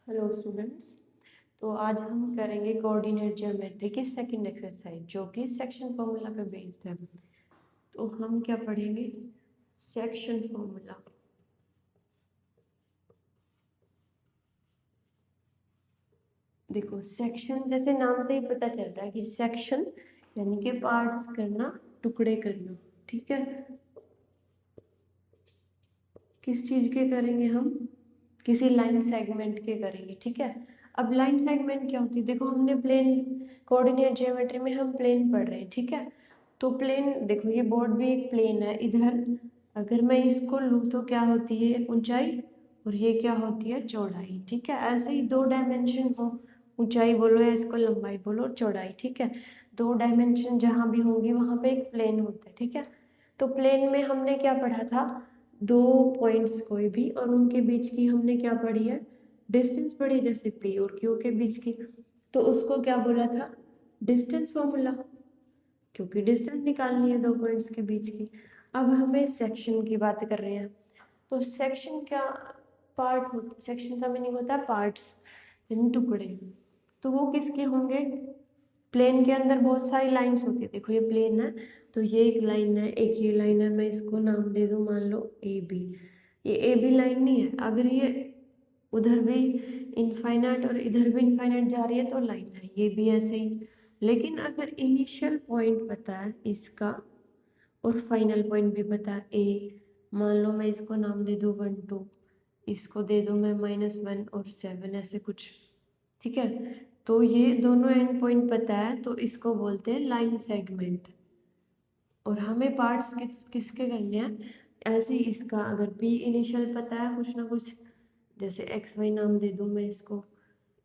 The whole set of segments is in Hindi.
Hello students. तो आज हम करेंगे कोऑर्डिनेट ज्योमेट्री की सेकंड एक्सरसाइज जो कि सेक्शन फॉर्मूला पे बेस्ड है। तो हम क्या पढ़ेंगे? Section formula. देखो, सेक्शन जैसे नाम से ही पता चल रहा है कि सेक्शन यानी कि पार्ट्स करना, टुकड़े करना। ठीक है, किस चीज के करेंगे हम? किसी लाइन सेगमेंट के करेंगे। ठीक है, अब लाइन सेगमेंट क्या होती है? देखो, हमने प्लेन कोऑर्डिनेट ज्योमेट्री में हम प्लेन पढ़ रहे हैं। ठीक है, तो प्लेन देखो, ये बोर्ड भी एक प्लेन है। इधर अगर मैं इसको लूँ तो क्या होती है? ऊंचाई, और ये क्या होती है? चौड़ाई। ठीक है, ऐसे ही दो डायमेंशन हो, ऊंचाई बोलो या इसको लंबाई बोलो और चौड़ाई। ठीक है, दो डायमेंशन जहाँ भी होंगी वहाँ पे एक प्लेन होता है। ठीक है, तो प्लेन में हमने क्या पढ़ा था? दो पॉइंट्स कोई भी और उनके बीच की हमने क्या पढ़ी है? डिस्टेंस पढ़ी, जैसे पी और क्यू के बीच की। तो उसको क्या बोला था? डिस्टेंस फॉर्मूला, क्योंकि डिस्टेंस निकालनी है दो पॉइंट्स के बीच की। अब हमें सेक्शन की बात कर रहे हैं। तो सेक्शन क्या पार्ट होता? सेक्शन का मीनिंग होता है पार्ट्स, यानी टुकड़े। तो वो किसके होंगे? प्लेन के अंदर बहुत सारी लाइंस होती है। देखो, ये प्लेन है तो ये एक लाइन है, एक ये लाइन है। मैं इसको नाम दे दूं, मान लो ए बी। ये ए बी लाइन नहीं है। अगर ये उधर भी इनफाइनाइट और इधर भी इनफाइनाइट जा रही है तो लाइन है, ये भी ऐसे ही। लेकिन अगर इनिशियल पॉइंट पता है इसका और फाइनल पॉइंट भी पता है ए, मान लो मैं इसको नाम दे दूँ 1 2, इसको दे दूँ मैं -1 और 7, ऐसे कुछ। ठीक है, तो ये दोनों एंड पॉइंट पता है तो इसको बोलते हैं लाइन सेगमेंट। और हमें पार्ट्स किसके करने हैं? ऐसे ही इसका अगर पी इनिशियल पता है कुछ ना कुछ, जैसे एक्स वाई नाम दे दूँ मैं इसको,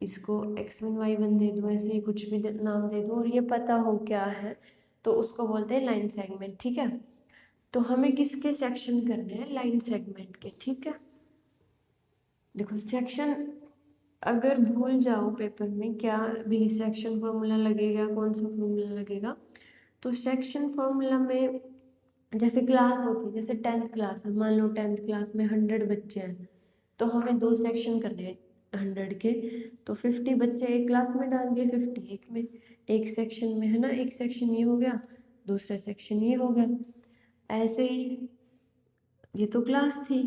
इसको x1 y1 दे दूँ, ऐसे ही कुछ भी नाम दे दूँ और ये पता हो क्या है, तो उसको बोलते हैं लाइन सेगमेंट। ठीक है, तो हमें किसके सेक्शन करने हैं? लाइन सेगमेंट के। ठीक है, देखो सेक्शन अगर भूल जाओ पेपर में क्या भी सेक्शन फॉर्मूला लगेगा, कौन सा फॉर्मूला लगेगा, तो सेक्शन फॉर्मूला में जैसे क्लास होती है, जैसे 10th क्लास है, मान लो 10th क्लास में 100 बच्चे हैं तो हमें दो सेक्शन करने हैं 100 के। तो 50 बच्चे एक क्लास में डाल दिए, 50 एक में, एक सेक्शन में, है ना। एक सेक्शन ये हो गया, दूसरा सेक्शन ये हो गया। ऐसे ही ये तो क्लास थी,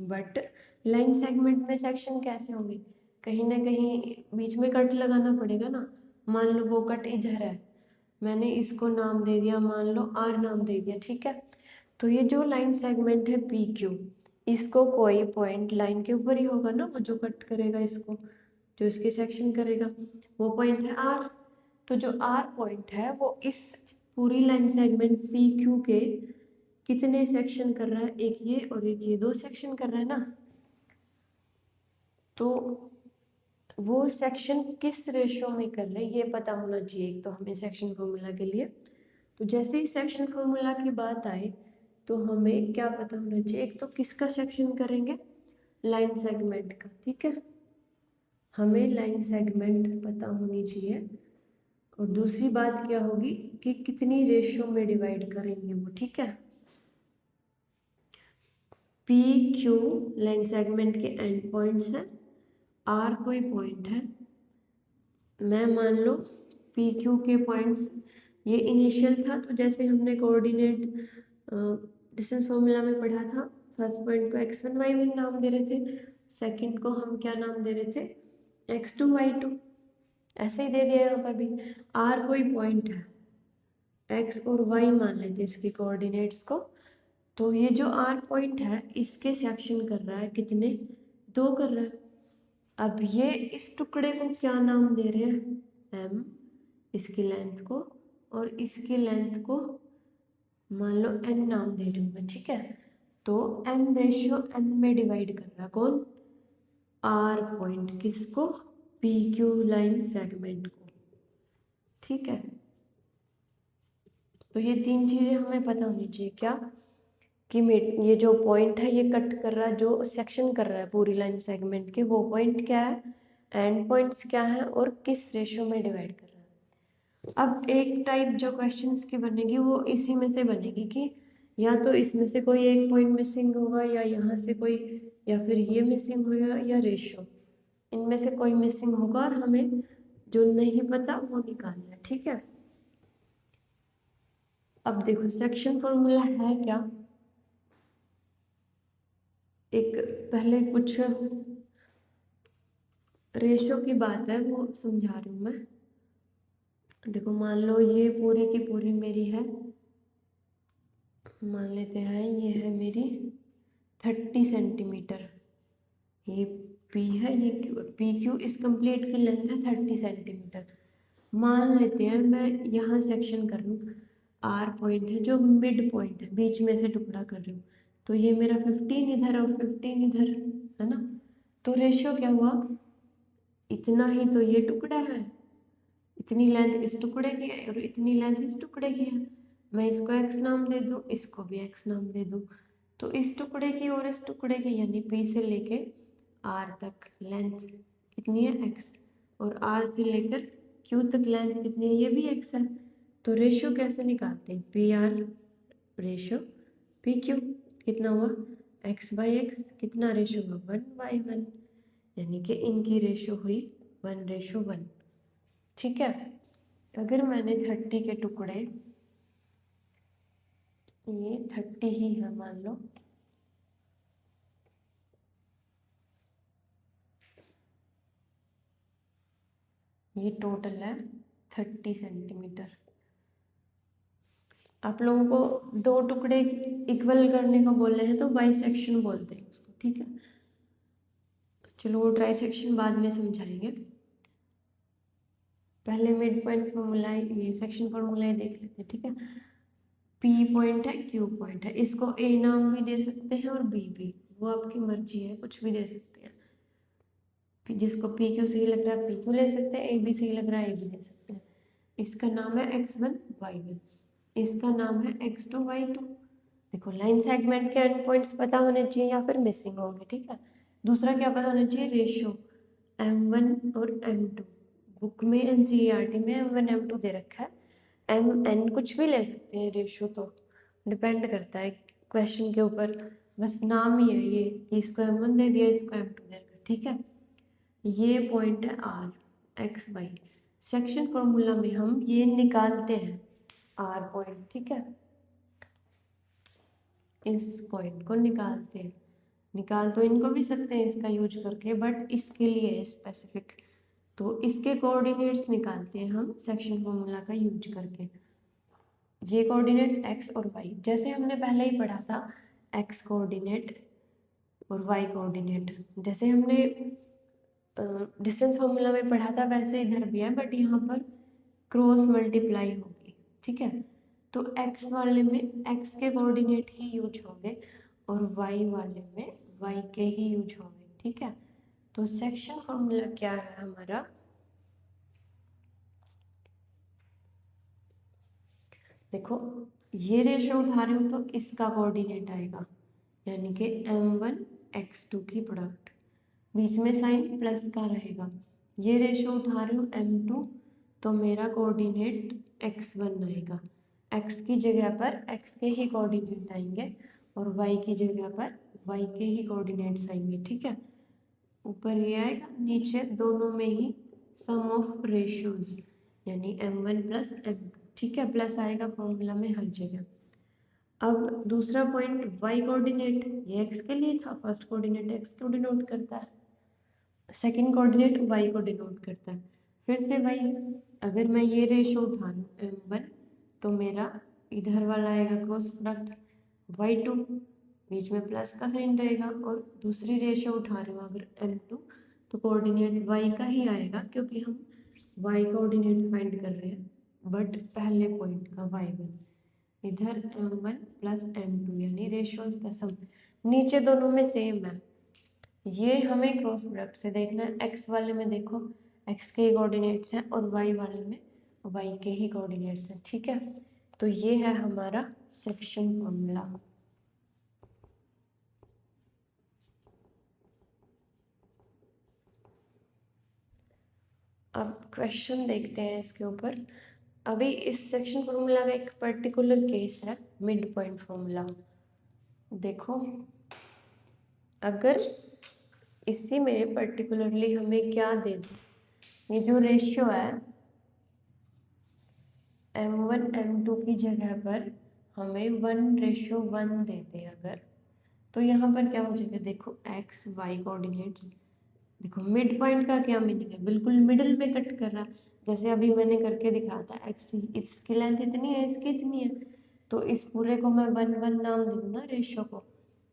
बट लाइन सेगमेंट में सेक्शन कैसे होंगे? कहीं ना कहीं बीच में कट लगाना पड़ेगा ना। मान लो वो कट इधर है, मैंने इसको नाम दे दिया, मान लो आर नाम दे दिया। ठीक है, तो ये जो लाइन सेगमेंट है पी क्यू, इसको कोई पॉइंट लाइन के ऊपर ही होगा ना, वो जो कट करेगा इसको, जो इसके सेक्शन करेगा, वो पॉइंट है आर। तो जो आर पॉइंट है वो इस पूरी लाइन सेगमेंट पी क्यू के कितने सेक्शन कर रहा है? एक ये और एक ये, दो सेक्शन कर रहा है ना। तो वो सेक्शन किस रेशियो में कर रहे हैं ये पता होना चाहिए एक तो हमें सेक्शन फॉर्मूला के लिए। तो जैसे ही सेक्शन फॉर्मूला की बात आए तो हमें क्या पता होना चाहिए? एक तो किसका सेक्शन करेंगे? लाइन सेगमेंट का। ठीक है, हमें लाइन सेगमेंट पता होनी चाहिए। और दूसरी बात क्या होगी कि कितनी रेशियो में डिवाइड करेंगे वो। ठीक है, पी क्यू लाइन सेगमेंट के एंड पॉइंट्स हैं, आर कोई पॉइंट है। मैं मान लो पी क्यू के पॉइंट्स, ये इनिशियल था तो जैसे हमने कोऑर्डिनेट डिस्टेंस फॉर्मूला में पढ़ा था, फर्स्ट पॉइंट को x1 y1 नाम दे रहे थे, सेकंड को हम क्या नाम दे रहे थे? x2 y2। ऐसे ही दे दिया यहाँ पर भी। r कोई पॉइंट है, x और y मान लेते हैं इसके कोऑर्डिनेट्स को। तो ये जो r पॉइंट है इसके सेक्शन कर रहा है कितने? दो कर रहा है। अब ये इस टुकड़े को क्या नाम दे रहे हैं? m, इसकी लेंथ को, और इसकी लेंथ को मान लो n नाम दे रही हूँ मैं। ठीक है, तो n रेशियो n में डिवाइड कर रहा है कौन? r point. किसको? पी क्यू लाइन सेगमेंट को। ठीक है, तो ये तीन चीजें हमें पता होनी चाहिए। क्या? कि ये जो पॉइंट है ये कट कर रहा है, जो सेक्शन कर रहा है पूरी लाइन सेगमेंट के, वो पॉइंट क्या है, एंड पॉइंट्स क्या है, और किस रेशियो में डिवाइड कर रहा है। अब एक टाइप जो क्वेश्चंस की बनेगी वो इसी में से बनेगी कि या तो इसमें से कोई एक पॉइंट मिसिंग होगा, या यहाँ से कोई, या फिर ये मिसिंग होगा, या रेशियो। इनमें से कोई मिसिंग होगा और हमें जो नहीं पता वो निकालना है, ठीक है। अब देखो सेक्शन फॉर्मूला है क्या, एक पहले कुछ रेशो की बात है वो समझा रही हूँ मैं। देखो मान लो ये पूरी की पूरी मेरी है, मान लेते हैं ये है मेरी 30 सेंटीमीटर, ये P है, ये पी क्यू, इस कंप्लीट की लेंथ है 30 सेंटीमीटर। मान लेते हैं मैं यहाँ सेक्शन कर लूँ, R पॉइंट है जो मिड पॉइंट है, बीच में से टुकड़ा कर रही हूँ, तो ये मेरा 15 इधर और 15 इधर है ना। तो रेशियो क्या हुआ, इतना ही तो ये टुकड़ा है, इतनी लेंथ इस टुकड़े की है और इतनी लेंथ इस टुकड़े की है। मैं इसको x नाम दे दूँ, इसको भी x नाम दे दूँ, तो इस टुकड़े की और इस टुकड़े की यानी P से लेके R तक लेंथ कितनी है x, और R से लेकर Q तक लेंथ कितनी है, ये भी x है। तो रेशियो कैसे निकालते हैं, P R ratio P Q, कितना हुआ x/x, कितना रेशियो हुआ 1/1, यानी कि इनकी रेशियो हुई 1:1, ठीक है। अगर मैंने 30 के टुकड़े, ये 30 ही है मान लो, ये टोटल है 30 सेंटीमीटर। आप लोगों को दो टुकड़े इक्वल करने को बोल रहे हैं तो बाई सेक्शन बोलते हैं उसको, ठीक है। चलो वो ट्राई सेक्शन बाद में समझाएंगे, पहले मिड पॉइंट फॉर्मूला ये सेक्शन फॉर्मूला देख लेते हैं, ठीक है। पी पॉइंट है, क्यू पॉइंट है, इसको ए नाम भी दे सकते हैं और बी भी, वो आपकी मर्जी है, कुछ भी दे सकते हैं। जिसको पी क्यू सही लग रहा है पी क्यू ले सकते हैं, ए बी सही लग रहा है ए बी ले सकते हैं। इसका नाम है x1 y1, इसका नाम है x2 y2। देखो लाइन सेगमेंट के एंड पॉइंट्स पता होने चाहिए या फिर मिसिंग होंगे, ठीक है। दूसरा क्या पता होना चाहिए, रेशियो m1 और m2, बुक में एनसीईआरटी में m1 m2 दे रखा है, एम एन कुछ भी ले सकते हैं, रेशियो तो डिपेंड करता है क्वेश्चन के ऊपर, बस नाम ही है ये कि इसको m1 दे दिया इसको m2 दे रखा, ठीक है। ये पॉइंट है R X Y, section formula में हम ये निकालते हैं R पॉइंट, ठीक है, इस पॉइंट को निकालते हैं, निकाल तो इनको भी सकते हैं इसका यूज करके, बट इसके लिए स्पेसिफिक तो इसके कोऑर्डिनेट्स निकालते हैं हम सेक्शन फॉर्मूला का यूज करके। ये कोऑर्डिनेट x और y, जैसे हमने पहले ही पढ़ा था x कोऑर्डिनेट और y कोऑर्डिनेट, जैसे हमने डिस्टेंस फॉर्मूला में पढ़ा था वैसे इधर भी है, बट यहाँ पर क्रॉस मल्टीप्लाई होगी, ठीक है। तो x वाले में x के कोऑर्डिनेट ही यूज होंगे और y वाले में y के ही यूज होंगे, ठीक है। तो सेक्शन फॉर्मूला क्या है हमारा, देखो ये रेशो उठा रही हूँ तो इसका कोऑर्डिनेट आएगा, यानी कि m1 x2 की प्रोडक्ट, बीच में साइन प्लस का रहेगा। ये रेशो उठा रही हूँ m2, तो मेरा कोऑर्डिनेट x1 आएगा, x की जगह पर x के ही कोऑर्डिनेट आएंगे और y की जगह पर y के ही कोऑर्डिनेट्स आएंगे, ठीक है। ऊपर ये आएगा, नीचे दोनों में ही सम ऑफ रेशियोज, यानी m1 प्लस m2, ठीक है, प्लस आएगा फॉर्मूला में हर जगह। अब दूसरा पॉइंट y कोऑर्डिनेट, ये x के लिए था, फर्स्ट कोऑर्डिनेट x को डिनोट करता है, सेकंड कोऑर्डिनेट y को डिनोट करता है, फिर से y, अगर मैं ये रेशो उठा लूँ m1, तो मेरा इधर वाला आएगा क्रॉस प्रोडक्ट y2, बीच में प्लस का साइन रहेगा, और दूसरी रेशो उठा रही हूँ अगर m2, तो कोऑर्डिनेट y का ही आएगा क्योंकि हम y कोऑर्डिनेट फाइंड कर रहे हैं, बट पहले पॉइंट का y1, इधर m1 प्लस m2 यानी रेशियोज का सम, नीचे दोनों में सेम है। ये हमें क्रॉस प्रोडक्ट से देखना है, x वाले में देखो x के कोऑर्डिनेट्स हैं और y वाले में y के ही कोऑर्डिनेट्स हैं, ठीक है। तो ये है हमारा सेक्शन फॉर्मूला। अब क्वेश्चन देखते हैं इसके ऊपर। अभी इस सेक्शन फॉर्मूला का एक पर्टिकुलर केस है मिड पॉइंट फॉर्मूला। देखो अगर इसी में पर्टिकुलरली हमें क्या दे दो, ये जो रेशियो है m1 m2 की जगह पर हमें 1:1 देते अगर, तो यहाँ पर क्या हो जाएगा, देखो x y कोऑर्डिनेट्स, देखो मिड पॉइंट का क्या मीनिंग है, बिल्कुल मिडिल में कट कर रहा, जैसे अभी मैंने करके दिखाया था x, इसकी लेंथ इतनी है, इसकी इतनी है, तो इस पूरे को मैं 1:1 नाम दे दूँ ना रेशियो को,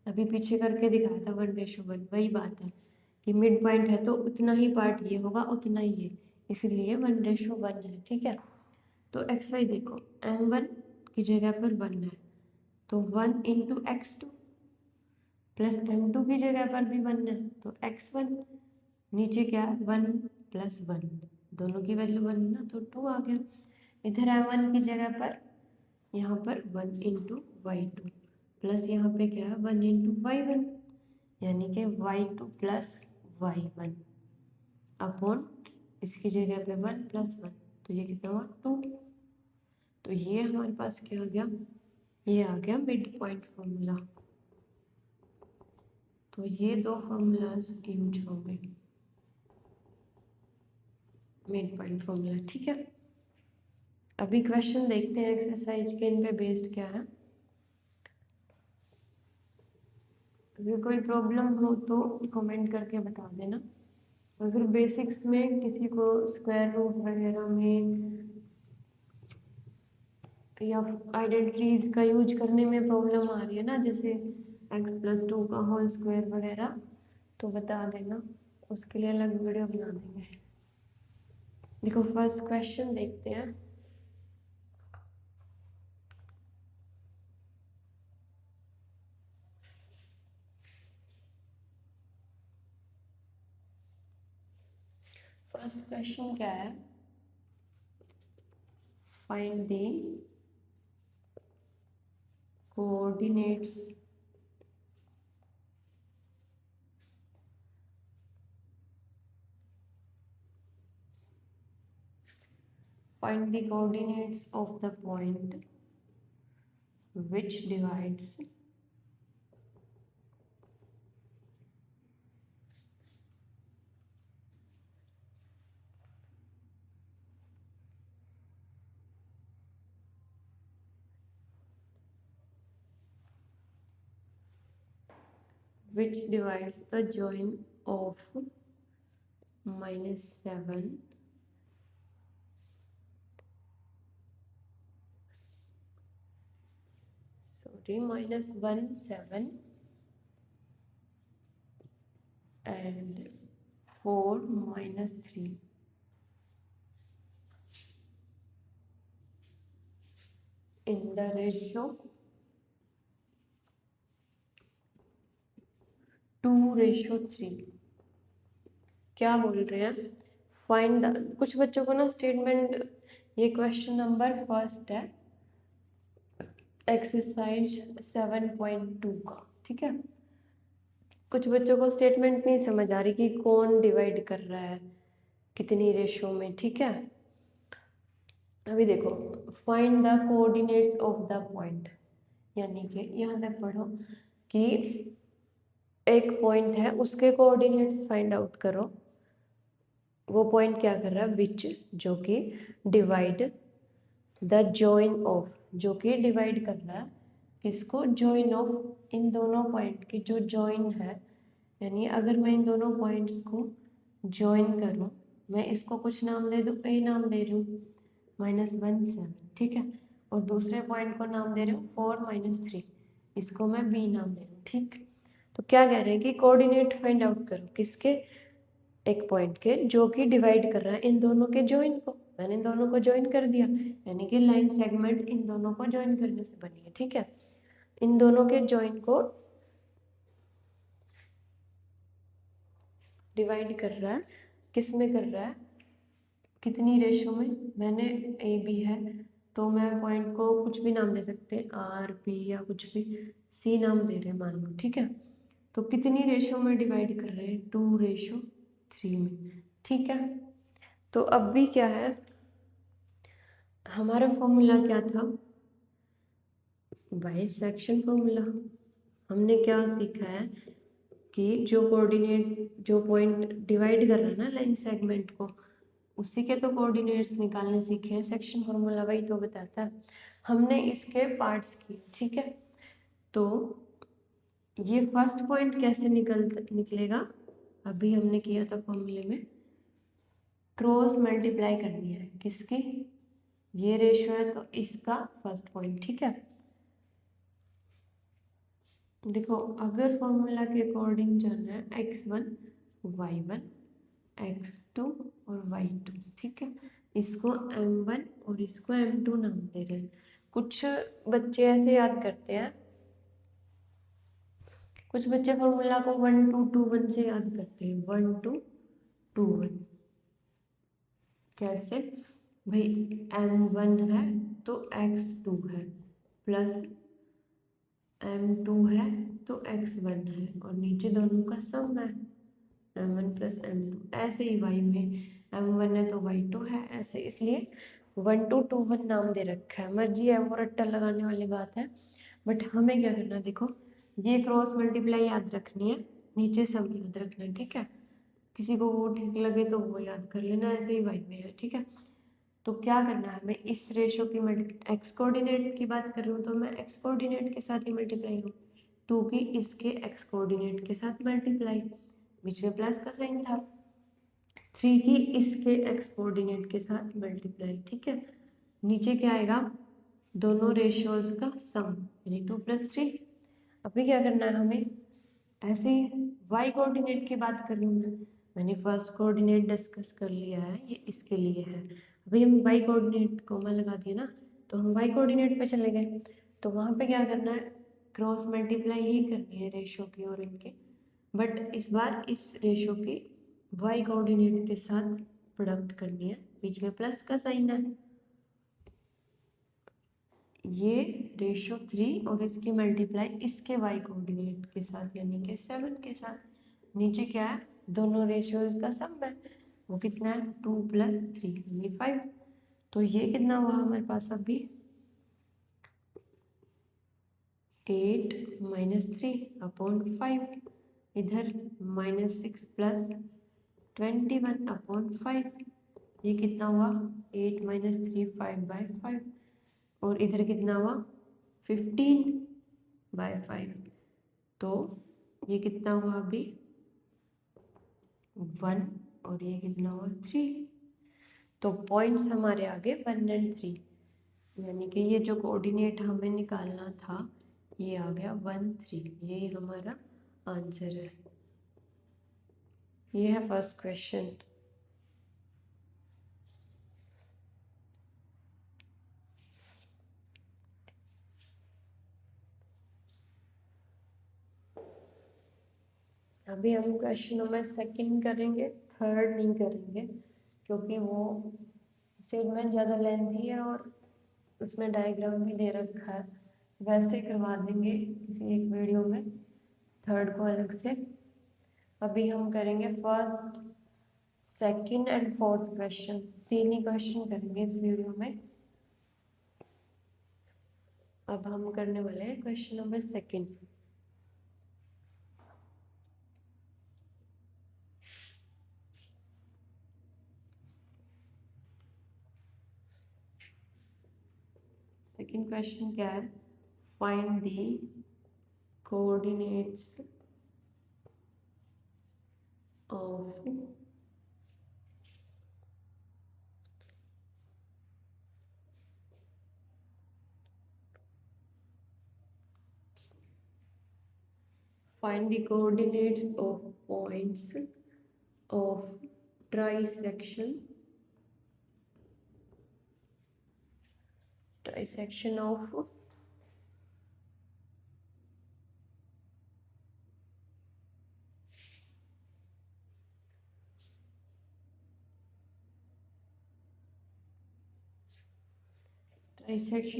अभी पीछे करके दिखाया था 1:1, वही बात है कि मिड पॉइंट है तो उतना ही पार्ट ये होगा, उतना ही ये, इसलिए 1:1 है, ठीक है। तो एक्स वाई देखो m1 की जगह पर 1 है, तो 1 × x2 प्लस m2 की जगह पर भी 1 है, तो x1, नीचे क्या है 1 + 1, दोनों की वैल्यू 1 ना, तो 2 आ गया। इधर m1 की जगह पर यहाँ पर 1 × y2 प्लस यहाँ पे क्या है 1 × y1, यानी कि y2 + y1 अपॉन इसकी जगह पे 1 + 1, तो ये कितना हुआ 2। तो ये हमारे पास क्या आ गया, ये आ गया मिड पॉइंट फॉर्मूला। तो ये दो फॉर्मूलाज यूज होंगे, मिड पॉइंट फॉर्मूला, ठीक है। अभी क्वेश्चन देखते हैं एक्सरसाइज के, इन पे बेस्ड क्या है। अगर कोई प्रॉब्लम हो तो कमेंट करके बता देना। अगर बेसिक्स में किसी को स्क्वायर रूट वगैरह में या आइडेंटिटीज का यूज करने में प्रॉब्लम आ रही है ना, जैसे x+2 का होल स्क्वायर वगैरह, तो बता देना, उसके लिए अलग वीडियो बना देंगे। देखो फर्स्ट क्वेश्चन देखते हैं। फर्स्ट क्वेश्चन क्या है, find the coordinates find the coordinates of the point which divides the join of -7 -1 7 and 4 -3 in the ratio 2:3। क्या बोल रहे हैं, फाइंड द, कुछ बच्चों को ना स्टेटमेंट, ये क्वेश्चन नंबर फर्स्ट है एक्सरसाइज 7.2 का, ठीक है। कुछ बच्चों को स्टेटमेंट नहीं समझ आ रही कि कौन डिवाइड कर रहा है कितनी रेशो में, ठीक है। अभी देखो find the coordinates of the point, यानी कि यहाँ तक पढ़ो कि एक पॉइंट है उसके कोऑर्डिनेट्स फाइंड आउट करो। वो पॉइंट क्या कर रहा है, विच, जो कि डिवाइड द जॉइन ऑफ, जो कि डिवाइड कर रहा है किसको, जॉइन ऑफ, इन दोनों पॉइंट की जो जॉइन है, यानी अगर मैं इन दोनों पॉइंट्स को जॉइन करूं, मैं इसको कुछ नाम दे दूं, ए नाम दे रही हूँ -1 7, ठीक है, और दूसरे पॉइंट को नाम दे रही हूँ 4 -3, इसको मैं बी नाम दे रही हूँ, ठीक। तो क्या कह रहे हैं कि कोऑर्डिनेट फाइंड आउट करो किसके, एक पॉइंट के जो कि डिवाइड कर रहा है इन दोनों के जॉइन को, मैंने इन दोनों को जॉइन कर दिया, यानी कि लाइन सेगमेंट इन दोनों को जॉइन करने से बनी है, ठीक है। इन दोनों के जॉइन को डिवाइड कर रहा है, किस में कर रहा है, कितनी रेशो में, मैंने ए बी है तो मैं पॉइंट को कुछ भी नाम दे सकते हैं, आर पी या कुछ भी, सी नाम दे रहे हैं मान लो, ठीक है। तो कितनी रेशो में डिवाइड कर रहे हैं, 2:3 में, ठीक है। तो अब भी क्या है, हमारा फॉर्मूला क्या था, बाइसेक्शन फॉर्मूला। हमने क्या सीखा है, कि जो कोऑर्डिनेट, जो पॉइंट डिवाइड कर रहा है ना लाइन सेगमेंट को, उसी के तो कोऑर्डिनेट्स निकालने सीखे हैं। सेक्शन फॉर्मूला वही तो बताता है। हमने इसके पार्ट्स किए, ठीक है। तो ये फर्स्ट पॉइंट कैसे निकलेगा, अभी हमने किया था फॉर्मूले में, क्रॉस मल्टीप्लाई करनी है किसकी, ये रेशियो है तो इसका फर्स्ट पॉइंट, ठीक है। देखो अगर फॉर्मूला के अकॉर्डिंग जाना है x1 y1 x2 और y2, ठीक है। इसको m1 और इसको m2 नाम दे रहे हैं। कुछ बच्चे ऐसे याद करते हैं, कुछ बच्चे फॉर्मूला को 1 2 2 1 से याद करते हैं, 1 2 2 1। कैसे भाई, m1 है तो x2 है, प्लस m2 है तो x1 है, और नीचे दोनों का सम है m1 प्लस m2। ऐसे ही y में m1 है तो y2 है, ऐसे, इसलिए 1 2 2 1 नाम दे रखा है। मर्जी है वो रट्टा लगाने वाली बात है, बट हमें क्या करना है, देखो ये क्रॉस मल्टीप्लाई याद रखनी है, नीचे सम याद रखना है, ठीक है। किसी को वो ठीक लगे तो वो याद कर लेना, ऐसे ही y में है, ठीक है। तो क्या करना है हमें, इस रेशो की एक्स कोऑर्डिनेट की बात कर रही हूँ तो मैं एक्स कोऑर्डिनेट के साथ ही मल्टीप्लाई हूँ, 2 की इसके एक्स कोऑर्डिनेट के साथ मल्टीप्लाई, बीच में प्लस का साइन था, 3 की इसके एक्स कोऑर्डिनेट के साथ मल्टीप्लाई, ठीक है। नीचे क्या आएगा, दोनों रेशियोज का सम, यानी 2 + 3। अभी क्या करना है हमें, ऐसे ही वाई कोऑर्डिनेट की बात कर रही हूँ मैंने फर्स्ट कोऑर्डिनेट डिस्कस कर लिया है, ये इसके लिए है। अभी हम वाई कोऑर्डिनेट कोमा लगा दिए ना, तो हम वाई कोऑर्डिनेट पे चले गए, तो वहाँ पे क्या करना है, क्रॉस मल्टीप्लाई ही करनी है रेशो की और इनके, बट इस बार इस रेशो की वाई कोऑर्डिनेट के साथ प्रोडक्ट करनी है, बीच में प्लस का साइन है। ये रेशो 3 और इसकी मल्टीप्लाई इसके वाई कोऑर्डिनेट के साथ, यानी कि 7 के साथ। नीचे क्या है, दोनों रेशियोज का सम है, वो कितना है, 2 + 3 यानी 5। तो ये कितना हुआ हमारे पास अभी, 8 - 3/5, इधर -6 + 21/5, ये कितना हुआ, 8 - 3 5/5, और इधर कितना हुआ 15/5, तो ये कितना हुआ अभी 1, और ये कितना हुआ 3। तो पॉइंट्स हमारे आगे 1 और 3, यानी कि ये जो कोऑर्डिनेट हमें निकालना था ये आ गया 1 3, ये हमारा आंसर है। ये है फर्स्ट क्वेश्चन। अभी हम क्वेश्चन नंबर सेकंड करेंगे, थर्ड नहीं करेंगे, क्योंकि वो स्टेटमेंट ज़्यादा लेंथी है और उसमें डायग्राम भी दे रखा है। वैसे करवा देंगे किसी एक वीडियो में, थर्ड को अलग से। अभी हम करेंगे first, second and fourth question, 3 he question करेंगे इस वीडियो में। अब हम करने वाले हैं question number second. Second question क्या है, find the coordinates of find the coordinates of points of trisection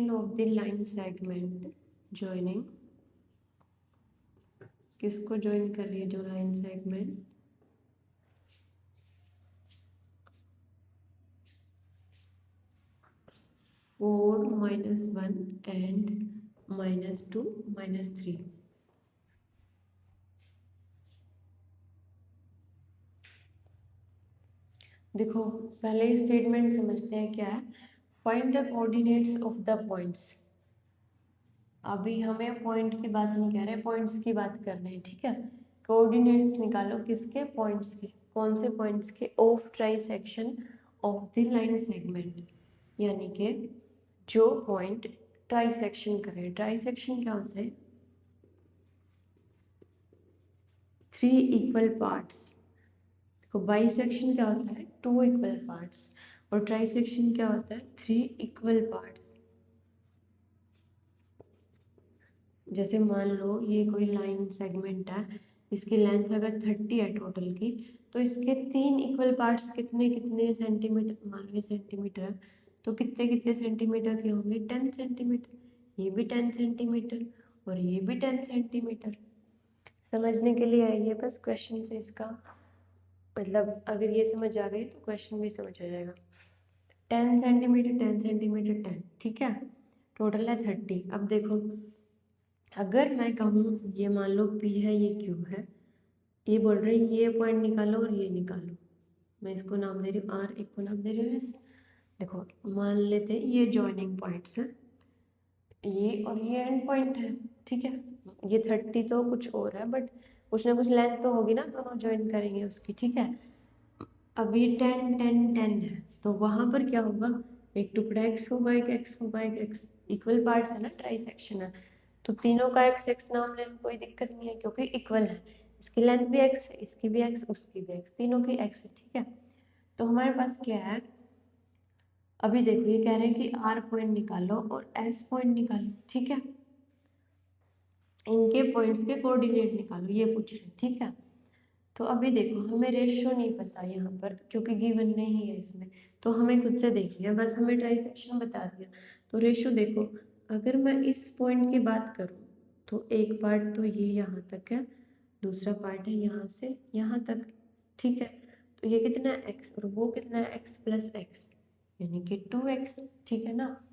of the line segment joining, किसको ज्वाइन कर रही है, जो लाइन सेगमेंट 4 - 1 and -2 - 3, देखो पहले स्टेटमेंट समझते हैं क्या है। Find the coordinates of the points. अभी हमें पॉइंट की बात नहीं कर रहे, पॉइंट्स की बात कर रहे हैं, ठीक है। कोऑर्डिनेट्स निकालो किसके, पॉइंट्स के। कौन से पॉइंट्स के, of try section of the line segment, यानी कि जो पॉइंट ट्राई सेक्शन करें। ट्राई सेक्शन क्या होता है, 3 इक्वल पार्ट्स। देखो बाई सेक्शन क्या होता है, 2 इक्वल पार्ट्स, और ट्राई सेक्शन क्या होता है, 3 इक्वल पार्ट्स। जैसे मान लो ये कोई लाइन सेगमेंट है, इसकी लेंथ अगर 30 है टोटल की, तो इसके 3 इक्वल पार्ट्स कितने कितने सेंटीमीटर, मान लो सेंटीमीटर है, तो कितने कितने सेंटीमीटर के होंगे, 10 सेंटीमीटर। ये भी 10 सेंटीमीटर और ये भी 10 सेंटीमीटर। समझने के लिए है ये, बस क्वेश्चन से इसका मतलब अगर ये समझ आ गई तो क्वेश्चन भी समझ आ जाएगा। 10 सेंटीमीटर 10 सेंटीमीटर 10, ठीक है, टोटल है 30। अब देखो अगर मैं कहूँ ये मान लो P है, ये Q है, ये बोल रहे हैं ये पॉइंट निकालो और ये निकालो। मैं इसको नाम दे रही हूँ R, एक को नाम दे रही हूँ S। देखो मान लेते हैं ये जॉइनिंग पॉइंट्स हैं, ये और ये एंड पॉइंट है, ठीक है। ये 30 तो कुछ और है, बट कुछ ना कुछ लेंथ तो होगी ना, दोनों ज्वाइन करेंगे उसकी, ठीक है। अब ये 10 10 10 है, तो वहाँ पर क्या होगा, एक टुकड़ा x होगा, एक x होगा, एक x। इक्वल पार्ट्स है ना, ट्राई सेक्शन है, तो तीनों का x x नाम लेने में कोई दिक्कत नहीं है, क्योंकि इक्वल है। इसकी लेंथ भी x है, इसकी भी x, उसकी भी x, तीनों की x है, ठीक है। तो हमारे पास क्या है, अभी देखो ये कह रहे हैं कि R पॉइंट निकालो और S पॉइंट निकालो, ठीक है। इनके पॉइंट्स के कोऑर्डिनेट निकालो, ये पूछ रहे हैं, ठीक है। तो अभी देखो हमें रेशियो नहीं पता यहाँ पर, क्योंकि गिवन नहीं है इसमें, तो हमें खुद से देखनी है, बस हमें ट्राई सेक्शन बता दिया। तो रेशियो देखो, अगर मैं इस पॉइंट की बात करूँ तो एक पार्ट तो ये यहाँ तक है, दूसरा पार्ट है यहाँ से यहाँ तक, ठीक है। तो ये कितना है x, और वो कितना है x प्लस एक्स, यानी कि 2x, ठीक है ना।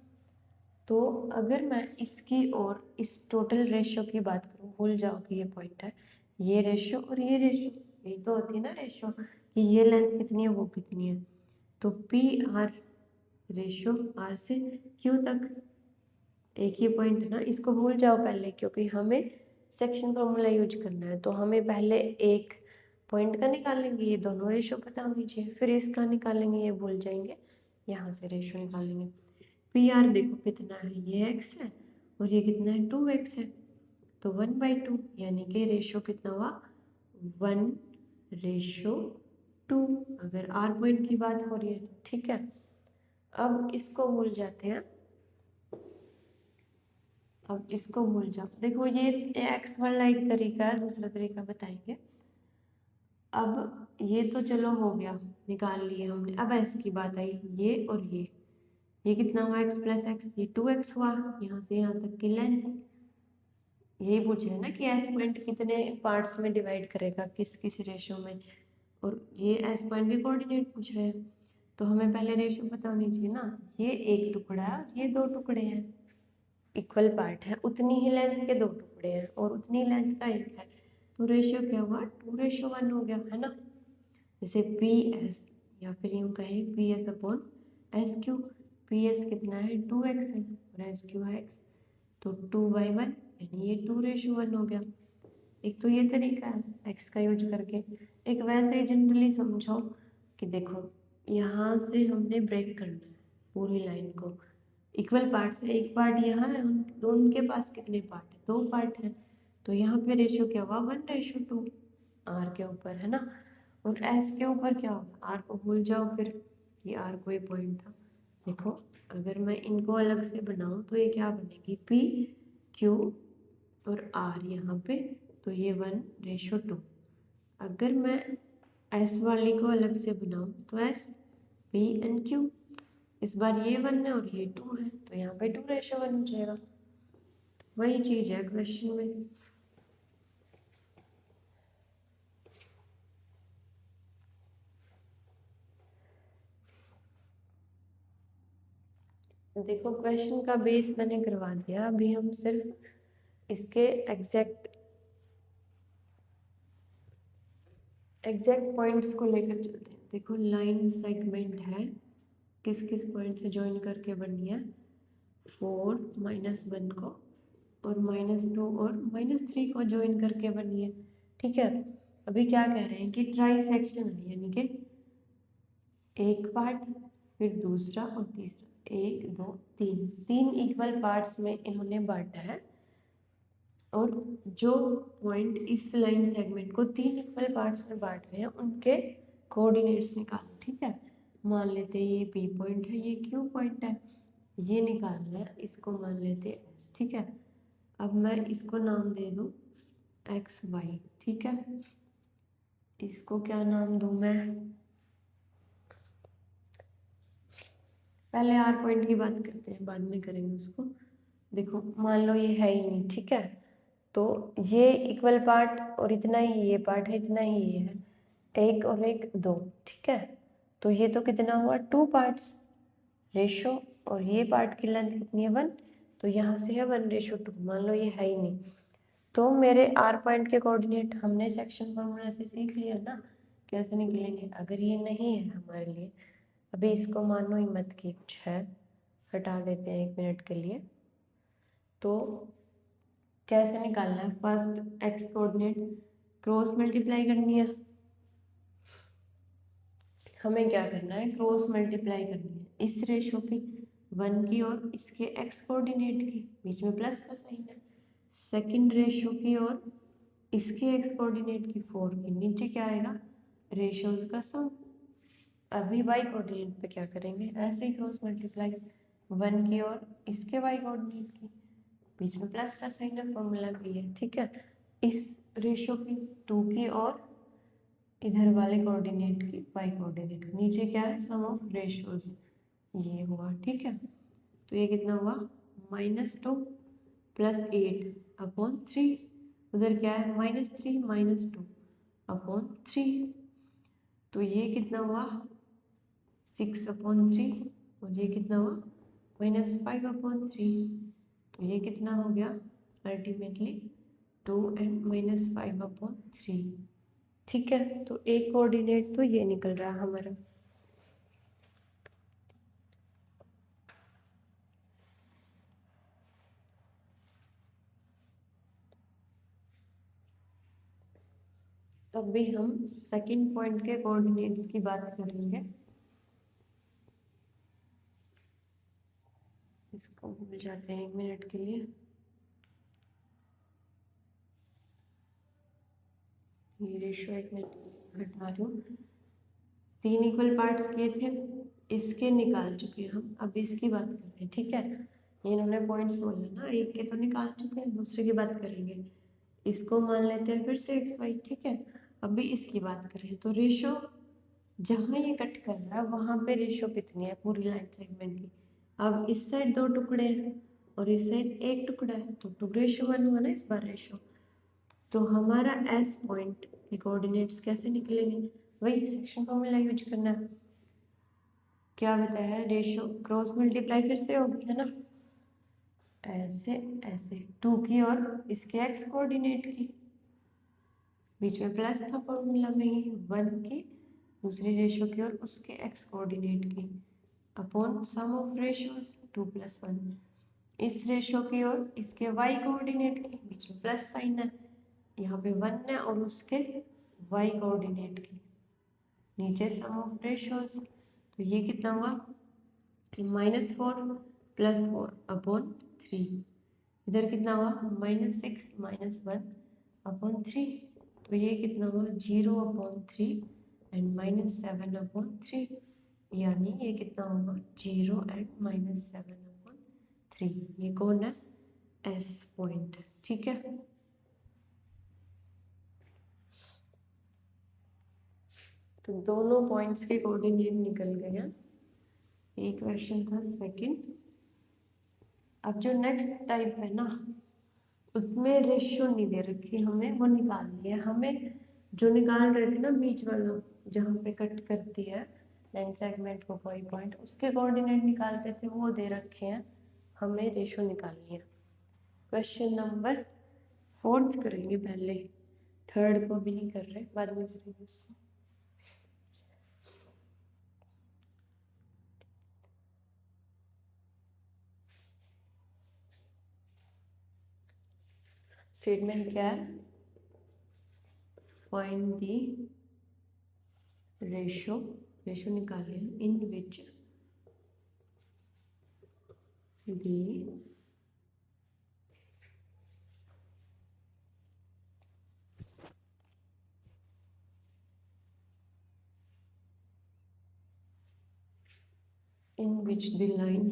तो अगर मैं इसकी और इस टोटल रेशियो की बात करूँ, भूल जाओ कि ये पॉइंट है, ये रेशियो और ये रेशियो, यही तो होती है ना रेशियो, कि ये लेंथ कितनी है वो कितनी है। तो पी आर रेशियो आर से क्यू तक, एक ही पॉइंट है ना, इसको भूल जाओ पहले, क्योंकि हमें सेक्शन फॉर्मूला यूज करना है। तो हमें पहले एक पॉइंट का निकालेंगे, ये दोनों रेशियो पता होनी चाहिए, फिर इसका निकालेंगे, ये भूल जाएंगे, यहाँ से रेशियो निकालेंगे। पी आर देखो कितना है, ये एक्स है और ये कितना है 2x है, तो 1/2, यानी कि रेशियो कितना हुआ 1/2। अगर आर पॉइंट की बात हो रही है तो, ठीक है। अब इसको भूल जाते हैं, अब इसको भूल जाओ। देखो ये एक्स वाला एक तरीका है, दूसरा तरीका बताएंगे। अब ये तो चलो हो गया, निकाल लिए हमने। अब एस की बात आई, ये और ये कितना हुआ x प्लस एक्स, ये 2x हुआ, यहाँ से यहाँ तक की लेंथ। यही पूछ रहे हैं ना कि एस पॉइंट कितने पार्ट्स में डिवाइड करेगा, किस किस रेशियो में, और ये एस पॉइंट के कोऑर्डिनेट पूछ रहे हैं, तो हमें पहले रेशियो पता होनी चाहिए ना। ये एक टुकड़ा है और ये 2 टुकड़े हैं, इक्वल पार्ट है, उतनी ही लेंथ के 2 टुकड़े हैं और उतनी लेंथ का एक है, तो रेशियो क्या हुआ 2:1 हो गया, है ना। जैसे पी एस, या फिर यूँ कहें P S upon S Q. P S कितना है 2x है और एस क्यू है x, तो 2/1, यानी ये 2:1 हो गया। एक तो ये तरीका है x का यूज करके। एक वैसे ही जनरली समझो कि देखो यहाँ से हमने ब्रेक करना है पूरी लाइन को, इक्वल पार्ट है, एक पार्ट यहाँ है, उनके पास कितने पार्ट है, 2 पार्ट है, तो यहाँ पे रेशियो क्या हुआ 1:2 आर के ऊपर, है ना। और एस के ऊपर क्या होगा, आर को भूल जाओ, फिर ये आर कोई पॉइंट था। देखो अगर मैं इनको अलग से बनाऊं तो ये क्या बनेगी, पी क्यू और आर यहाँ पे, तो ये 1:2। अगर मैं एस वाली को अलग से बनाऊं तो एस पी एंड क्यू, इस बार ये 1 है और ये 2 है, तो यहाँ पे 2:1 हो जाएगा। वही चीज है क्वेश्चन में। देखो क्वेश्चन का बेस मैंने करवा दिया, अभी हम सिर्फ इसके एग्जैक्ट पॉइंट्स को लेकर चलते हैं। देखो लाइन सेगमेंट है, किस किस पॉइंट से ज्वाइन करके बनी है, 4 -1 को और -2 और -3 को ज्वाइन करके बनी है। ठीक है, अभी क्या कह रहे हैं कि ट्राई सेक्शन है, यानी कि एक पार्ट फिर दूसरा और तीसरा, 1 2 3 तीन इक्वल पार्ट्स में इन्होंने बांटा है। और जो पॉइंट इस लाइन सेगमेंट को 3 इक्वल पार्ट्स में बांट रहे हैं उनके कोऑर्डिनेट्स निकालो। ठीक है, मान लेते हैं ये पी पॉइंट है, ये क्यू पॉइंट है, ये निकालना है, इसको मान लेते हैं एस। ठीक है, अब मैं इसको नाम दे दूँ एक्स वाई। ठीक है, इसको क्या नाम दूँ मैं, पहले आर पॉइंट की बात करते हैं, बाद में करेंगे उसको। देखो मान लो ये है ही नहीं। ठीक है, तो ये इक्वल पार्ट और इतना ही ये पार्ट है, इतना ही ये है, 1 और 1 2। ठीक है, तो ये तो कितना हुआ 2 पार्ट्स रेशो, और ये पार्ट की लेंथ कितनी है 1, तो यहाँ से है 1:2। मान लो ये है ही नहीं, तो मेरे आर पॉइंट के कोऑर्डिनेट हमने सेक्शन फॉर्मूला से सीख लिया ना कैसे निकलेंगे। अगर ये नहीं है हमारे लिए, अभी इसको मानो ही मत कि कुछ है, हटा देते हैं 1 मिनट के लिए। तो कैसे निकालना है, first x coordinate cross multiply करनी है, हमें क्या करना है, क्रॉस मल्टीप्लाई करनी है इस रेशो की 1 की और इसके एक्स कोऑर्डिनेट की, बीच में प्लस का साइन है, सेकंड रेशो की और इसके एक्स कोऑर्डिनेट की 4 की, नीचे क्या आएगा रेशोज का सम। अभी वाई कोऑर्डिनेट पे क्या करेंगे, ऐसे ही क्रॉस मल्टीप्लाई 1 की और इसके वाई कोऑर्डिनेट की, बीच में प्लस का साइन है, फॉर्मूला भी है। ठीक है, इस रेशो की 2 की और इधर वाले कोऑर्डिनेट की वाई कोऑर्डिनेट की, नीचे क्या है सम ऑफ रेशियोज, ये हुआ। ठीक है, तो ये कितना हुआ -2 + 8/3, उधर क्या है -3 - 2 अपॉन 3, तो ये कितना हुआ 6/3, और ये कितना हुआ -5/3, तो ये कितना हो गया अल्टीमेटली 2 and -5/3। ठीक है, तो एक कोऑर्डिनेट तो ये निकल रहा है हमारा। अभी हम सेकंड पॉइंट के कोऑर्डिनेट्स की बात करेंगे। इसको भूल जाते हैं 1 मिनट के लिए, ये रेशो 1 मिनट हटा रही हूँ। 3 इक्वल पार्ट्स किए थे, इसके निकाल चुके हैं हम, अब इसकी बात कर रहे हैं। ठीक है, ये इन्होंने पॉइंट्स बोले ना, एक के तो निकाल चुके हैं, दूसरे की बात करेंगे। इसको मान लेते हैं फिर से एक्स वाई। ठीक है, अभी इसकी बात करें तो रेशो जहाँ ये कट कर रहा है वहाँ पे रेशो कितनी है पूरी लाइन सेगमेंट की। अब इस साइड 2 टुकड़े हैं और इस साइड 1 टुकड़ा है, तो 2:1 हुआ ना इस बार रेशो। तो हमारा एस पॉइंट के कोऑर्डिनेट्स कैसे निकलेंगे, वही सेक्शन फॉर्मूला यूज करना है। क्या बताया है, रेशो क्रॉस मल्टीप्लाई फिर से होगी है ना, ऐसे ऐसे 2 की और इसके एक्स कोऑर्डिनेट की, बीच में प्लस था फॉर्मूला में ही, 1 की दूसरी रेशो की और उसके एक्स कोऑर्डिनेट की, अपॉन सम ऑफ रेशोज 2 + 1, इस रेशो की और इसके वाई कोऑर्डिनेट की, बीच में प्लस साइन है, यहाँ पे 1 है और उसके वाई कोऑर्डिनेट की, नीचे सम ऑफ रेशोज, तो ये कितना हुआ -4 + 4/3, इधर कितना हुआ -6 - 1/3, तो ये कितना हुआ 0/3 एंड -7/3, यानी ये कितना होगा 0 एंड -7/3। ये कौन है, एस पॉइंट। ठीक है, तो दोनों पॉइंट्स के कोऑर्डिनेट निकल गए हैं। ये क्वेश्चन था सेकंड। अब जो नेक्स्ट टाइप है ना, उसमें रेशियो नहीं दे रखी, हमें वो निकालनी है। हमें जो निकाल रहे थे ना बीच वाला, जहाँ पे कट करती है लाइन सेगमेंट को कोई पॉइंट, उसके कोऑर्डिनेट निकालते थे, वो दे रखे हैं, हमें रेशियो निकालनी है। क्वेश्चन नंबर 4 करेंगे पहले, थर्ड को भी नहीं कर रहे, बाद में करेंगे उसको। स्टेटमेंट क्या है? फाइंड दी रेशो निकालिए इन विच दी in which the line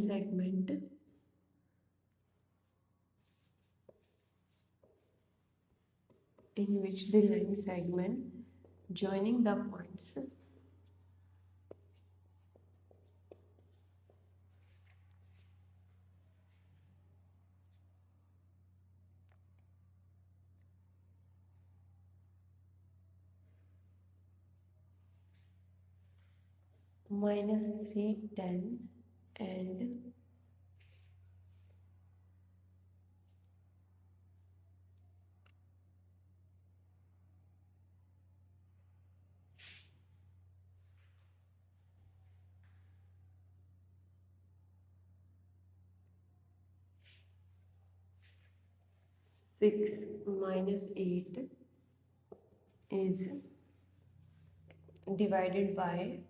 segment joining the points -3, 10 and 6 -8 is divided by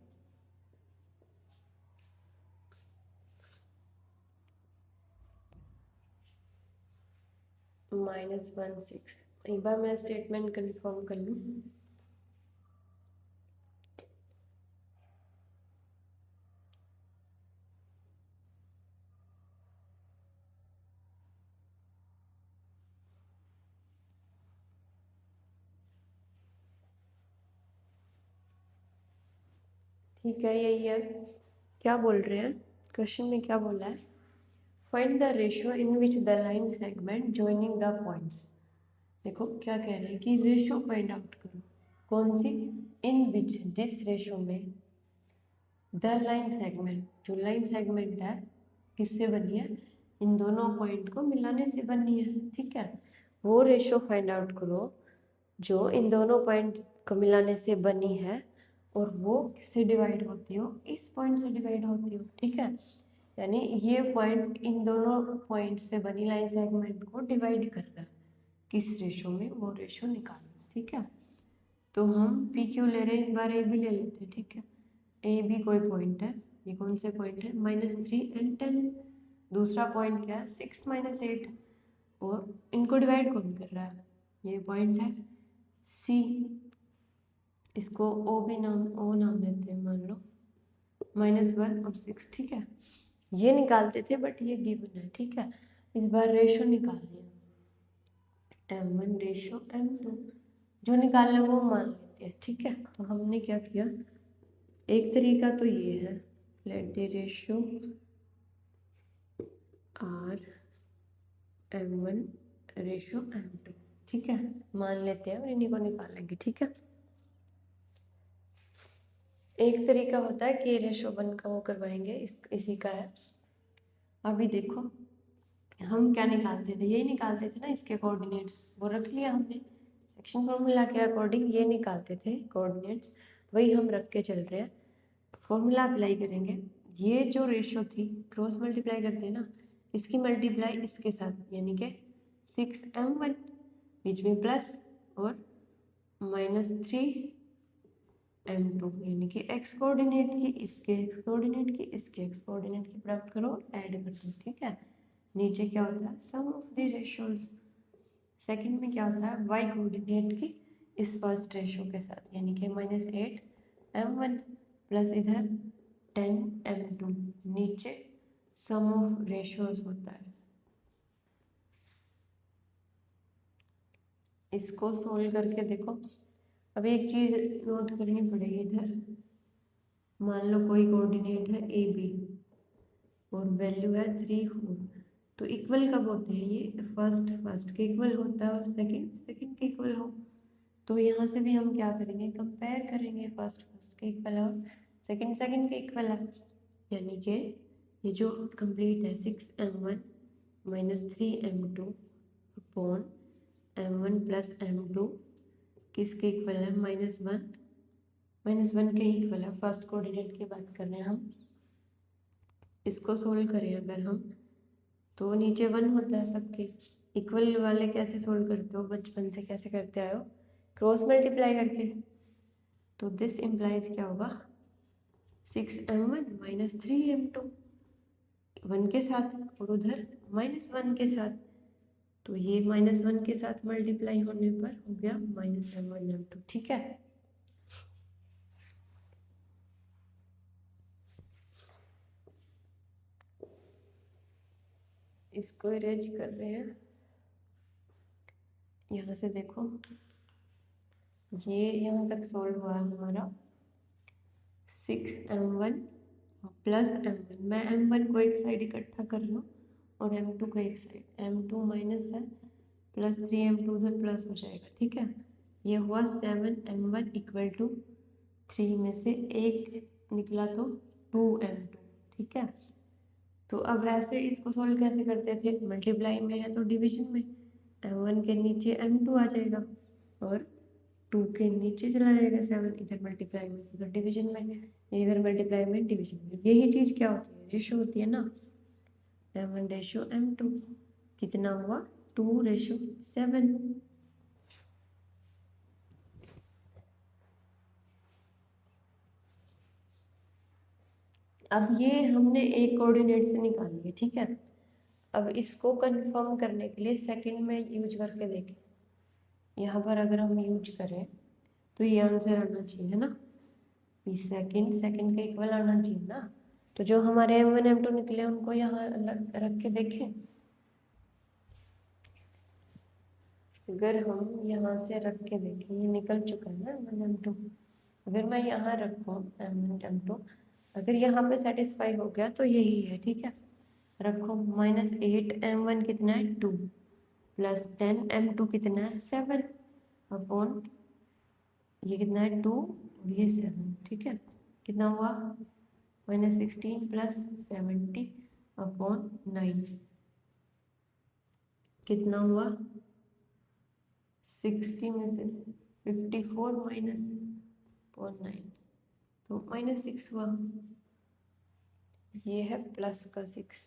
-1, 6। एक बार मैं स्टेटमेंट कंफर्म कर लूँ। ठीक है, यही है। क्या बोल रहे हैं क्वेश्चन में? क्या बोला है? Find the ratio in which the line segment joining the points. देखो क्या कह रहे हैं कि रेशियो फाइंड आउट करो। कौन सी? इन विच, जिस रेशियो में द लाइन सेगमेंट, जो लाइन सेगमेंट है किससे बनी है? इन दोनों पॉइंट को मिलाने से बनी है। ठीक है, वो रेशियो फाइंड आउट करो जो इन दोनों पॉइंट को मिलाने से बनी है और वो किससे डिवाइड होती हो? इस पॉइंट से डिवाइड होती हो। ठीक है, यानी ये पॉइंट इन दोनों पॉइंट से बनी लाइन सेगमेंट को डिवाइड कर रहा है। किस रेशो में? वो रेशो निकालना। ठीक है, तो हम पी क्यू ले रहे हैं, इस बार ए भी ले लेते हैं। ठीक है, ए भी कोई पॉइंट है। ये कौन से पॉइंट है? -3 एंड 10। दूसरा पॉइंट क्या है? 6 -8। और इनको डिवाइड कौन कर रहा है? ये पॉइंट है सी। इसको ओ भी ओ नाम देते हैं, मान लो। -1 और 6। ठीक है, ये निकालते थे बट ये गिवन है। ठीक है, इस बार रेशो निकालनी है, m1 रेशो m2। जो निकालना वो मान लेते हैं। ठीक है, तो हमने क्या किया, एक तरीका तो ये है, let the ratio r m1 ratio m2। ठीक है, मान लेते हैं और इन्हीं को निकालेंगे। ठीक है, एक तरीका होता है कि रेशो 1 का वो करवाएंगे, इसी का है। अभी देखो हम क्या निकालते थे? यही निकालते थे ना, इसके कोऑर्डिनेट्स वो रख लिया हमने। सेक्शन फॉर्मूला के अकॉर्डिंग ये निकालते थे कोऑर्डिनेट्स, वही हम रख के चल रहे हैं। फॉर्मूला अप्लाई करेंगे। ये जो रेशियो थी, क्रॉस मल्टीप्लाई करते हैं ना, इसकी मल्टीप्लाई इसके साथ, यानी कि 6m1, बीच में प्लस, और -3m2, यानी कि एक्स कोऑर्डिनेट की इसके एक्स कोऑर्डिनेट की इसके एक्स कोऑर्डिनेट की प्राप्त करो, ऐड कर दो। ठीक है, नीचे क्या होता है? सम ऑफ द रेशियोज। सेकंड में क्या होता है? वाई कोऑर्डिनेट की इस फर्स्ट रेशियो के साथ, यानी कि -8m1 प्लस इधर 10m2। नीचे सम ऑफ रेशियोज होता है। इसको सोल्व करके देखो। अब एक चीज नोट करनी पड़ेगी इधर। मान लो कोई कोऑर्डिनेट है ए बी और वैल्यू है 3, 4, तो इक्वल कब होते हैं? ये फर्स्ट के इक्वल होता है और सेकंड के इक्वल हो। तो यहाँ से भी हम क्या करेंगे? कंपेयर करेंगे, फर्स्ट के इक्वल और सेकंड के इक्वल है, यानी कि ये जो कंप्लीट है 6m1 -3m2 upon m1 plus m2 किसके इक्वल है? -1 के इक्वल है। फर्स्ट कोऑर्डिनेट की बात कर रहे हैं हम। इसको सोल्व करें अगर हम, तो नीचे 1 होता है सबके, इक्वल वाले कैसे सोल्व करते हो, बचपन से कैसे करते आए हो, क्रॉस मल्टीप्लाई करके। तो दिस इम्प्लाइज क्या होगा, 6m1 माइनस 3m2, 1 के साथ और उधर -1 के साथ। तो ये -1 के साथ मल्टीप्लाई होने पर हो गया -m1m2, ठीक है। इसको इरेज कर रहे हैं। यहाँ से देखो, ये यहाँ तक सोल्व हुआ हमारा 6m1 प्लस m1। मैं m1 को एक साइड इकट्ठा कर रही हूँ और m2 को एक साइड, m2 माइनस है प्लस 3m2 उधर प्लस हो जाएगा, ठीक है। ये हुआ 7m1 इक्वल टू 3 में से एक निकला तो 2m2, ठीक है। तो अब ऐसे इसको सोल्व कैसे करते थे, मल्टीप्लाई में है तो डिवीजन में, m1 के नीचे m2 आ जाएगा और 2 के नीचे चला जाएगा 7, इधर मल्टीप्लाई में उधर डिवीजन में, इधर मल्टीप्लाई में डिवीजन में। यही चीज़ क्या होती है, रेशो होती है ना, m1 रेशो m2 कितना हुआ 2 रेशो 7। अब ये हमने एक कोऑर्डिनेट से निकाल लिया, ठीक है। अब इसको कंफर्म करने के लिए सेकंड में यूज करके देखें। यहाँ पर अगर हम यूज करें तो ये आंसर आना चाहिए, है ना, इस सेकंड के इक्वल आना चाहिए ना। तो जो हमारे m1 m2 निकले उनको यहाँ रख के देखें। अगर हम यहाँ से रख के देखें, ये निकल चुका है ना m1 m2, अगर मैं यहाँ रखूँ m1 m2, अगर यहाँ पे सेटिस्फाई हो गया तो यही है, ठीक है। रखो -8m1 कितना है 2 प्लस 10m2 कितना है 7 अपॉन ये कितना है 2 और ये 7, ठीक है। कितना हुआ -16 प्लस 70 अपॉन 9, कितना हुआ 60 में से 54 माइनस 0.9, तो -6 हुआ। ये है प्लस का 6।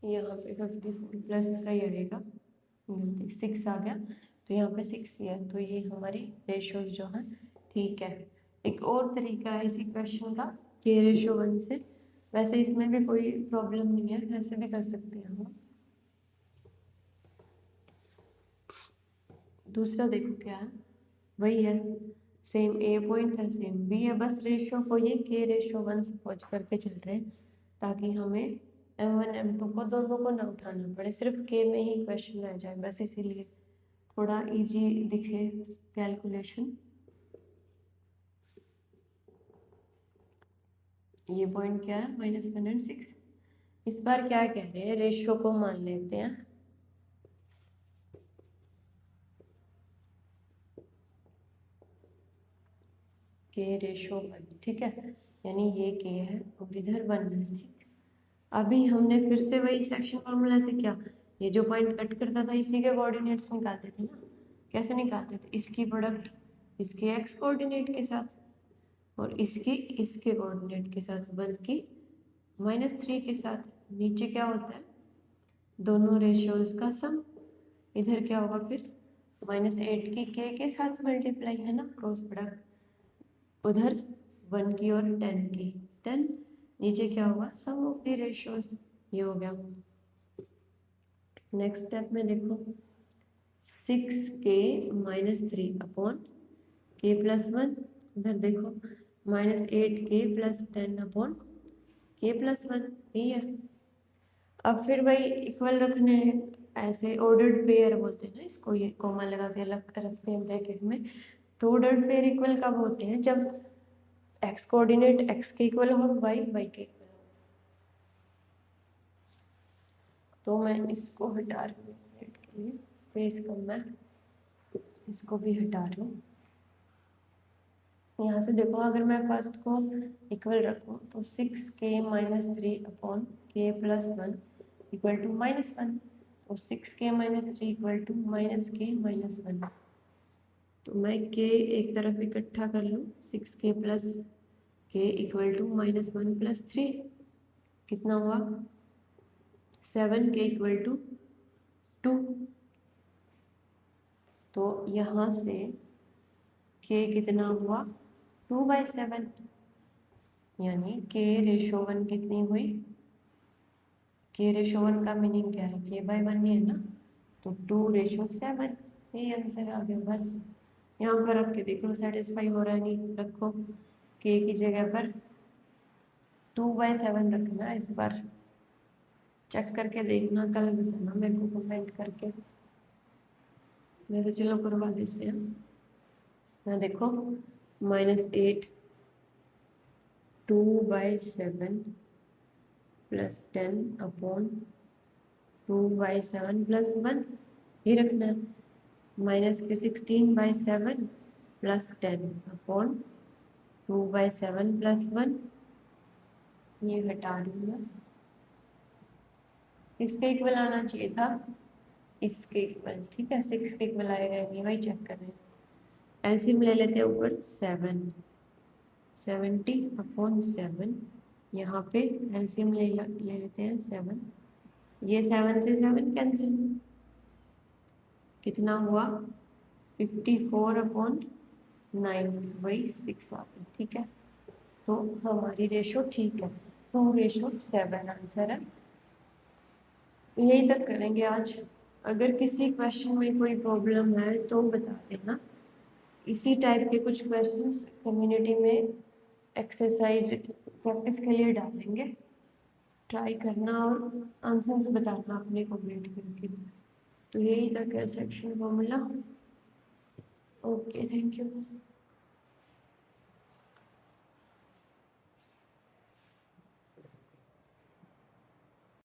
यहाँ पे 54 प्लस का ही आएगा, गलती 6 आ गया, तो यहाँ पे 6 ही है। तो ये हमारी रेशोज जो हैं ठीक है। एक और तरीका है इसी क्वेश्चन का, k रेशो 1 से, वैसे इसमें भी कोई प्रॉब्लम नहीं है, ऐसे भी कर सकते हैं हम। दूसरा देखो क्या है, वही है, सेम ए पॉइंट है सेम बी है, बस रेशो को ये k रेशो 1 सपोज करके चल रहे हैं ताकि हमें m1 m2 को दोनों को ना उठाना पड़े, सिर्फ k में ही क्वेश्चन रह जाए, बस इसीलिए थोड़ा इजी दिखे कैलकुलेशन। ये पॉइंट क्या है -1 और 6। इस बार क्या कह रहे हैं, रेशो को मान लेते हैं k रेशो 1, ठीक है, यानी ये k है और इधर 1 है, ठीक। अभी हमने फिर से वही सेक्शन फॉर्मूला से क्या, ये जो पॉइंट कट करता था इसी के कोऑर्डिनेट्स निकालते थे ना। कैसे निकालते थे, इसकी प्रोडक्ट इसके x कोऑर्डिनेट के साथ और इसकी इसके कोऑर्डिनेट के साथ, बल्कि -3 के साथ। नीचे क्या होता है, दोनों रेशियोज का सम। इधर क्या होगा फिर, -8 की k के साथ मल्टीप्लाई, है ना, क्रॉस प्रोडक्ट, उधर 1 की और 10 की 10, नीचे क्या होगा सम ऑफ द रेशियोज, ये हो गया। नेक्स्ट स्टेप में देखो 6k - 3 अपॉन k + 1, इधर देखो -8k + 10 अपॉन k + 1, यही है। अब फिर भाई इक्वल रखने हैं, ऐसे ऑर्डर्ड पेयर बोलते हैं ना इसको, ये कॉमा लगा के अलग रखते हैं ब्रैकेट में। तो ऑर्डर्ड पेयर इक्वल कब होते हैं, जब x कोऑर्डिनेट x के इक्वल हो और y y के इक्वल हो। तो मैं इसको हटा रही हूँ मिनट के लिए, स्पेस कम है, इसको भी हटा रही हूँ। यहाँ से देखो, अगर मैं फर्स्ट को इक्वल रखूँ तो 6k - 3 upon k + 1 equal to -1, तो 6k - 3 इक्वल टू -k - 1, तो मैं के एक तरफ इकट्ठा कर लूँ, 6k प्लस के इक्वल टू -1 + 3, कितना हुआ 7k इक्वल टू 2। तो यहाँ से k कितना हुआ 2/7, यानी k/1 कितनी हुई, k/1 का मीनिंग क्या है, k/1 ही है ना, तो 2/7, यही आंसर आ गया। बस यहाँ पर रख के देख लो सेटिस्फाई हो रहा है नहीं, रखो k की जगह पर 2/7 रखना, इस बार चेक करके देखना, कल बताना मेरे को कमेंट करके। वैसे चलो करवा देते हैं। मैं देखो -8 2/7 + 10/2/7 + 1 ही रखना है, माइनस के 16/7 + 10/2/7 + 1, ये हटा दूँ मैं, इसके इक्वल आना चाहिए था, इसके इक्वल, ठीक है 6 के इक्वल आएगा नहीं, वही चेक कर रहे हैं। एलसीएम ले लेते हैं ऊपर 70/7, यहाँ पे एलसीएम ले लेते हैं 7, ये 7 से 7 कैंसिल, कितना हुआ 54/9, वही 6 आ गई, ठीक है। तो हमारी रेशो ठीक है, 2/7 आंसर है। यही तक करेंगे आज, अगर किसी क्वेश्चन में कोई प्रॉब्लम है तो बता देना। इसी टाइप के कुछ क्वेश्चंस कम्युनिटी में एक्सरसाइज प्रैक्टिस के लिए डालेंगे, ट्राई करना और आंसर्स बताना अपने कमेंट करके। तो यही तक है section formula. Okay, thank you.